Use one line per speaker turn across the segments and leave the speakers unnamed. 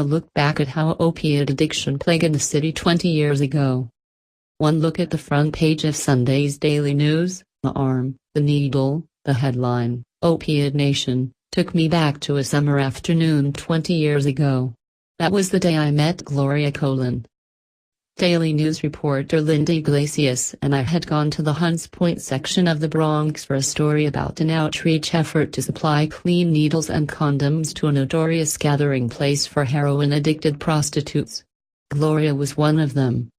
A look back at how opiate addiction plagued the city 20 years ago. One look at the front page of Sunday's Daily News, the arm, the needle, the headline, Opiate Nation, took me back to a summer afternoon 20 years ago. That was the day I met Gloria Colin. Daily News reporter Linda Iglesias and I had gone to the Hunts Point section of the Bronx for a story about an outreach effort to supply clean needles and condoms to a notorious gathering place for heroin-addicted prostitutes. Gloria was one of them.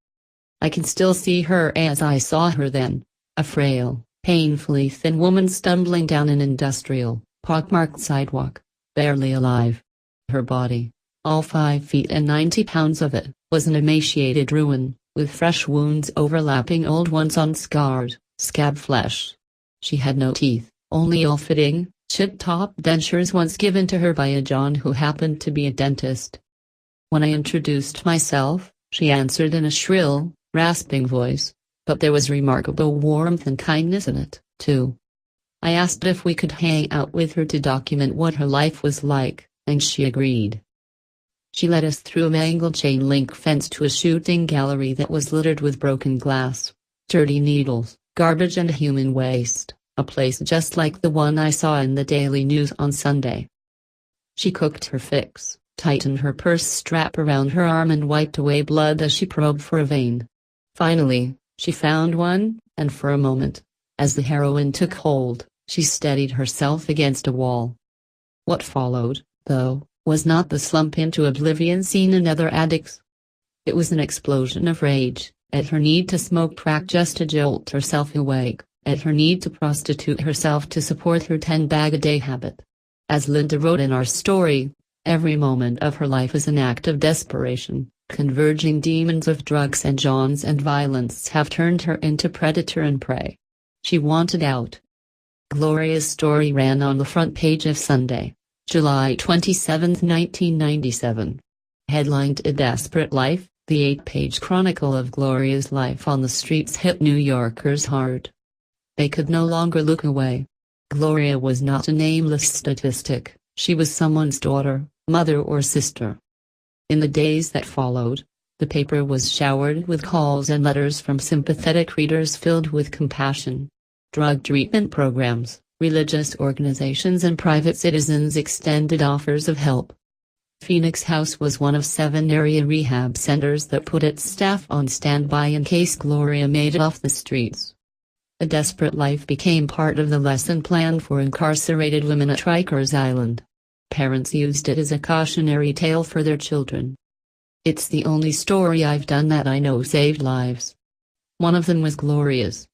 I can still see her as I saw her then, a frail, painfully thin woman stumbling down an industrial, pockmarked sidewalk, barely alive. Her body, all 5 feet and 90 pounds of it, was an emaciated ruin, with fresh wounds overlapping old ones on scarred, scab flesh. She had no teeth, only ill-fitting, chip-top dentures once given to her by a John who happened to be a dentist. When I introduced myself, she answered in a shrill, rasping voice, but there was remarkable warmth and kindness in it, too. I asked if we could hang out with her to document what her life was like, and she agreed. She led us through a mangled chain-link fence to a shooting gallery that was littered with broken glass, dirty needles, garbage and human waste, a place just like the one I saw in the Daily News on Sunday. She cooked her fix, tightened her purse strap around her arm and wiped away blood as she probed for a vein. Finally, she found one, and for a moment, as the heroin took hold, she steadied herself against a wall. What followed, though, was not the slump into oblivion seen in other addicts. It was an explosion of rage, at her need to smoke crack just to jolt herself awake, at her need to prostitute herself to support her 10-bag-a-day habit. As Linda wrote in our story, every moment of her life is an act of desperation. Converging demons of drugs and Johns and violence have turned her into predator and prey. She wanted out. Gloria's story ran on the front page of Sunday, July 27, 1997. Headlined A Desperate Life, the 8-page chronicle of Gloria's life on the streets hit New Yorkers hard. They could no longer look away. Gloria was not a nameless statistic, she was someone's daughter, mother or sister. In the days that followed, the paper was showered with calls and letters from sympathetic readers filled with compassion. Drug treatment programs, religious organizations and private citizens extended offers of help. Phoenix House was one of 7 area rehab centers that put its staff on standby in case Gloria made it off the streets. A Desperate Life became part of the lesson plan for incarcerated women at Rikers Island. Parents used it as a cautionary tale for their children. It's the only story I've done that I know saved lives. One of them was Gloria's.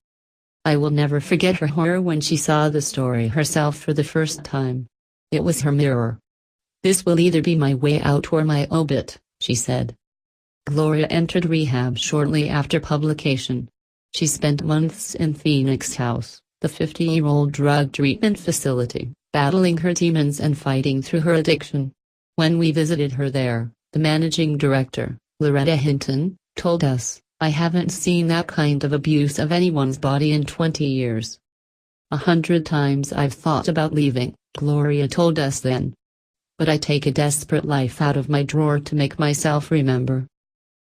I will never forget her horror when she saw the story herself for the first time. It was her mirror. "This will either be my way out or my obit," she said. Gloria entered rehab shortly after publication. She spent months in Phoenix House, the 50-year-old drug treatment facility, battling her demons and fighting through her addiction. When we visited her there, the managing director, Loretta Hinton, told us, "I haven't seen that kind of abuse of anyone's body in 20 years. 100 times I've thought about leaving," Gloria told us then. "But I take a desperate life out of my drawer to make myself remember."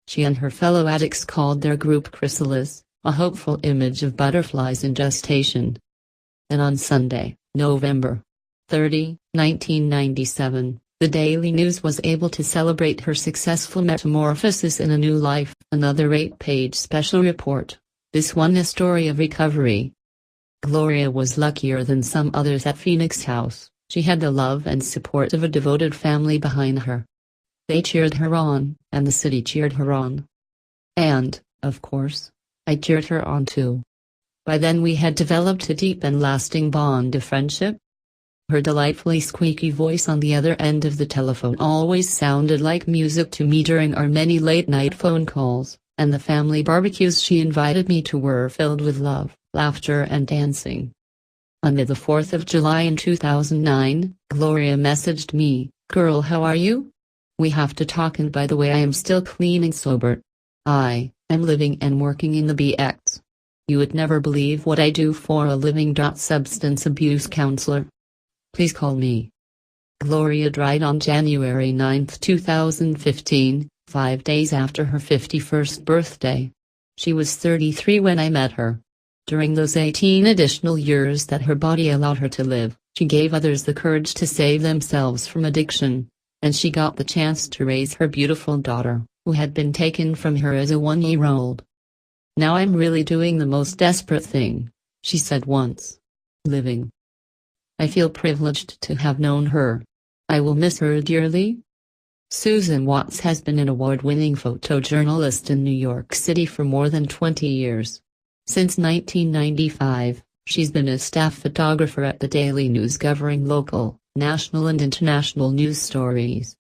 She and her fellow addicts called their group Chrysalis, a hopeful image of butterflies in gestation. And on Sunday, November 30, 1997, the Daily News was able to celebrate her successful metamorphosis in a new life, another 8-page special report, this one a story of recovery. Gloria was luckier than some others at Phoenix House. She had the love and support of a devoted family behind her. They cheered her on, and the city cheered her on. And, of course, I cheered her on too. By then we had developed a deep and lasting bond of friendship. Her delightfully squeaky voice on the other end of the telephone always sounded like music to me during our many late-night phone calls, and the family barbecues she invited me to were filled with love, laughter and dancing. On the 4th of July in 2009, Gloria messaged me, "Girl, how are you? We have to talk, and by the way, I am still clean and sober. I am living and working in the BX. You would never believe what I do for a living. Substance abuse counselor. Please call me." Gloria died on January 9, 2015, 5 days after her 51st birthday. She was 33 when I met her. During those 18 additional years that her body allowed her to live, she gave others the courage to save themselves from addiction. And she got the chance to raise her beautiful daughter, who had been taken from her as a 1-year-old. "Now I'm really doing the most desperate thing," she said once. "Living. I feel privileged to have known her. I will miss her dearly." Susan Watts has been an award-winning photojournalist in New York City for more than 20 years. Since 1995, she's been a staff photographer at the Daily News covering local, national and international news stories.